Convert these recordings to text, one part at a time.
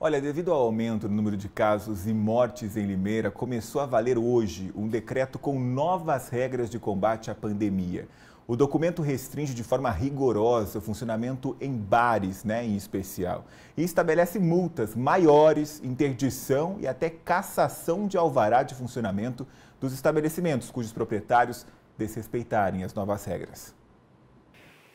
Olha, devido ao aumento no número de casos e mortes em Limeira, começou a valer hoje um decreto com novas regras de combate à pandemia. O documento restringe de forma rigorosa o funcionamento em bares, em especial, e estabelece multas maiores, interdição e até cassação de alvará de funcionamento dos estabelecimentos cujos proprietários desrespeitarem as novas regras.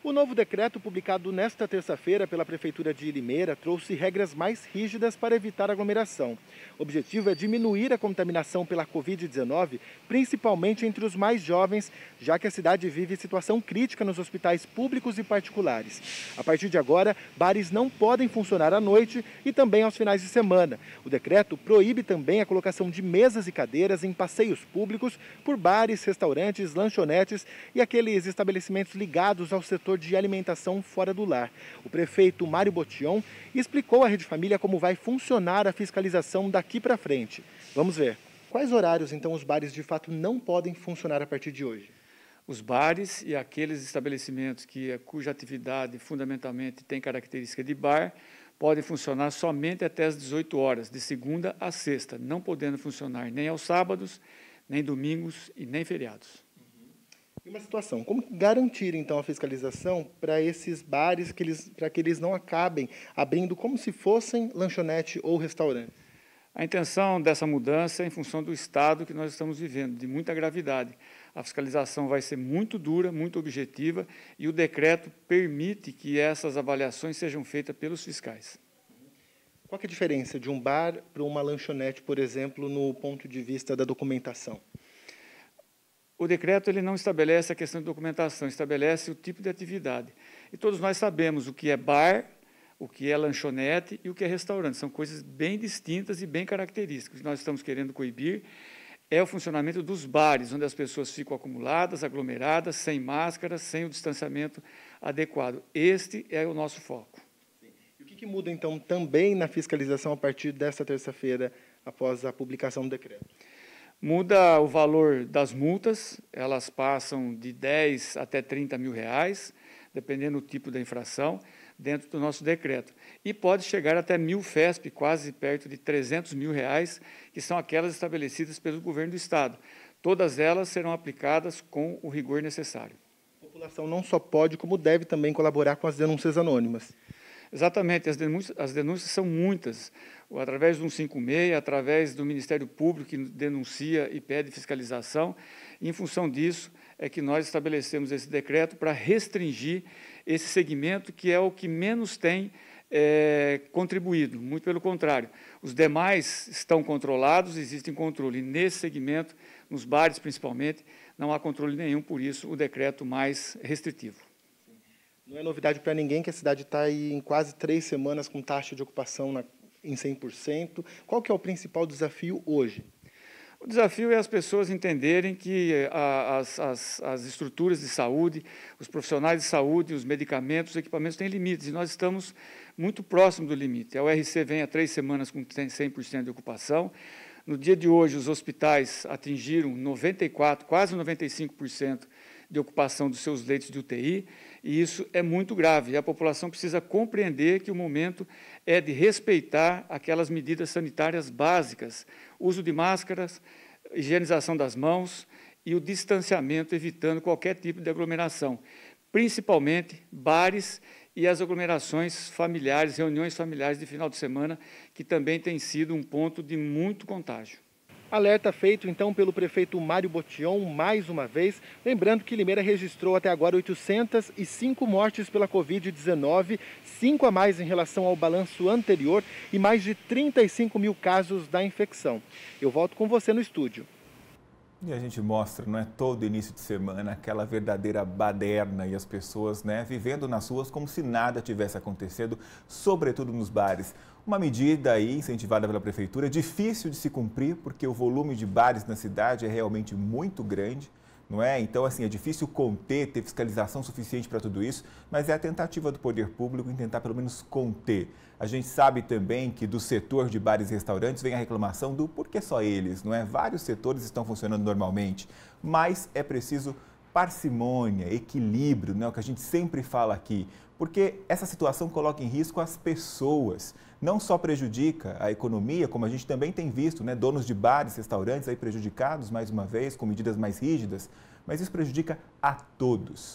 O novo decreto, publicado nesta terça-feira pela Prefeitura de Limeira, trouxe regras mais rígidas para evitar aglomeração. O objetivo é diminuir a contaminação pela Covid-19, principalmente entre os mais jovens, já que a cidade vive situação crítica nos hospitais públicos e particulares. A partir de agora, bares não podem funcionar à noite e também aos finais de semana. O decreto proíbe também a colocação de mesas e cadeiras em passeios públicos por bares, restaurantes, lanchonetes e aqueles estabelecimentos ligados ao setor de alimentação fora do lar. O prefeito Mário Botion explicou à Rede Família como vai funcionar a fiscalização daqui para frente. Vamos ver. Quais horários, então, os bares de fato não podem funcionar a partir de hoje? Os bares e aqueles estabelecimentos cuja atividade fundamentalmente tem característica de bar podem funcionar somente até às 18 horas, de segunda a sexta, não podendo funcionar nem aos sábados, nem domingos e nem feriados. E uma situação, como garantir, então, a fiscalização para esses bares, para que eles não acabem abrindo como se fossem lanchonete ou restaurante? A intenção dessa mudança é em função do estado que nós estamos vivendo, de muita gravidade. A fiscalização vai ser muito dura, muito objetiva, e o decreto permite que essas avaliações sejam feitas pelos fiscais. Qual que é a diferença de um bar para uma lanchonete, por exemplo, no ponto de vista da documentação? O decreto ele não estabelece a questão de documentação, estabelece o tipo de atividade. E todos nós sabemos o que é bar, o que é lanchonete e o que é restaurante. São coisas bem distintas e bem características. O que nós estamos querendo coibir é o funcionamento dos bares, onde as pessoas ficam acumuladas, aglomeradas, sem máscaras, sem o distanciamento adequado. Este é o nosso foco. E o que muda, então, também na fiscalização a partir desta terça-feira, após a publicação do decreto? Muda o valor das multas, elas passam de 10 até 30 mil reais, dependendo do tipo da infração, dentro do nosso decreto. E pode chegar até 1.000 FESP, quase perto de 300 mil reais, que são aquelas estabelecidas pelo governo do Estado. Todas elas serão aplicadas com o rigor necessário. A população não só pode, como deve também colaborar com as denúncias anônimas. Exatamente, as denúncias são muitas, através do 156, através do Ministério Público, que denuncia e pede fiscalização. E, em função disso, é que nós estabelecemos esse decreto para restringir esse segmento, que é o que menos tem contribuído, muito pelo contrário. Os demais estão controlados, existe controle. E nesse segmento, nos bares principalmente, não há controle nenhum, por isso o decreto mais restritivo. Não é novidade para ninguém que a cidade está aí em quase 3 semanas com taxa de ocupação em 100%. Qual que é o principal desafio hoje? O desafio é as pessoas entenderem que as estruturas de saúde, os profissionais de saúde, os medicamentos, os equipamentos têm limites, e nós estamos muito próximos do limite. A URC vem há 3 semanas com 100% de ocupação. No dia de hoje, os hospitais atingiram 94%, quase 95% de ocupação dos seus leitos de UTI, e isso é muito grave. E a população precisa compreender que o momento é de respeitar aquelas medidas sanitárias básicas, uso de máscaras, higienização das mãos e o distanciamento, evitando qualquer tipo de aglomeração, principalmente bares e as aglomerações familiares, reuniões familiares de final de semana, que também tem sido um ponto de muito contágio. Alerta feito, então, pelo prefeito Mário Botion, mais uma vez. Lembrando que Limeira registrou até agora 805 mortes pela Covid-19, 5 a mais em relação ao balanço anterior e mais de 35 mil casos da infecção. Eu volto com você no estúdio. E a gente mostra, todo início de semana, aquela verdadeira baderna e as pessoas, vivendo nas ruas como se nada tivesse acontecido, sobretudo nos bares. Uma medida aí incentivada pela prefeitura, difícil de se cumprir, porque o volume de bares na cidade é realmente muito grande, não é? Então, assim, é difícil conter, ter fiscalização suficiente para tudo isso, mas é a tentativa do poder público em tentar pelo menos conter. A gente sabe também que do setor de bares e restaurantes vem a reclamação do por que só eles, não é? Vários setores estão funcionando normalmente, mas é preciso parcimônia, equilíbrio, né, o que a gente sempre fala aqui, porque essa situação coloca em risco as pessoas. Não só prejudica a economia, como a gente também tem visto, né, donos de bares, restaurantes aí prejudicados mais uma vez com medidas mais rígidas, mas isso prejudica a todos.